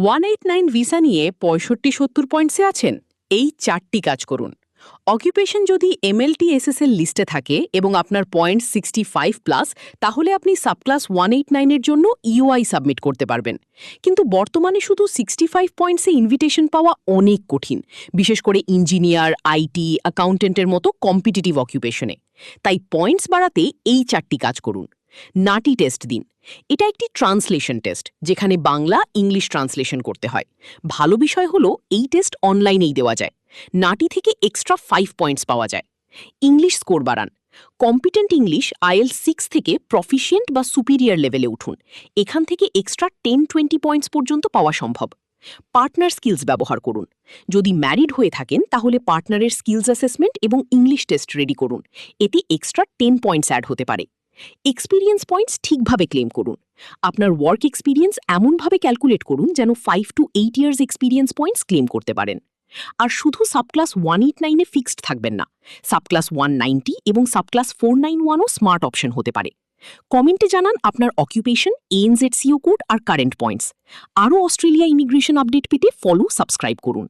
189 visa নিয়ে 65-70 পয়েন্টসে আছেন? এই 4টি কাজ করুন। অকুপেশন যদি এমএলটি-এসএসএল লিস্টে থাকে এবং আপনার পয়েন্ট 65+, তাহলে আপনি সাবক্লাস 189 এর জন্য ইউআই সাবমিট করতে পারবেন। কিন্তু বর্তমানে শুধু 65 পয়েন্টসে ইনভিটেশন পাওয়া অনেক কঠিন, বিশেষ করে ইঞ্জিনিয়ার, আইটি, অ্যাকাউন্টেন্টের মতো কম্পিটিটিভ অকুপেশনে। তাই পয়েন্টস বাড়াতে এই 4টি কাজ করুন। নাটি টেস্ট দিন। এটা একটি ট্রান্সলেশন টেস্ট, যেখানে বাংলা ইংলিশ ট্রান্সলেশন করতে হয়। ভালো বিষয় হলো এই টেস্ট অনলাইনেই দেওয়া যায়। নাটি থেকে এক্সট্রা 5 পয়েন্টস পাওয়া যায়। ইংলিশ স্কোর বাড়ান। কম্পিটেন্ট ইংলিশ IELTS 6 থেকে প্রফিশিয়েন্ট বা সুপিরিয়র লেভেলে উঠুন। এখান থেকে এক্সট্রা 10-20 পয়েন্টস পর্যন্ত পাওয়া সম্ভব। পার্টনার স্কিলস ব্যবহার করুন। যদি ম্যারিড হয়ে থাকেন তাহলে পার্টনারের স্কিলস অ্যাসেসমেন্ট এবং ইংলিশ টেস্ট রেডি করুন। এতে এক্সট্রা 10 পয়েন্টস অ্যাড হতে পারে। এক্সপিরিয়েন্স পয়েন্টস ঠিকভাবে ক্লেম করুন। আপনার ওয়ার্ক এক্সপিরিয়েন্স এমনভাবে ক্যালকুলেট করুন যেন 5 to 8 years experience points claim করতে পারেন। আর শুধু সাবক্লাস 189-এ ফিক্সড থাকবেন না। সাবক্লাস 190 এবং সাবক্লাস 491ও স্মার্ট অপশন হতে পারে। কমেন্টে জানান আপনার অকুপেশন, ANZ CO কোড আর কারেন্ট পয়েন্টস। আরও অস্ট্রেলিয়া ইমিগ্রেশন আপডেট পেতে সাবস্ক্রাইব করুন।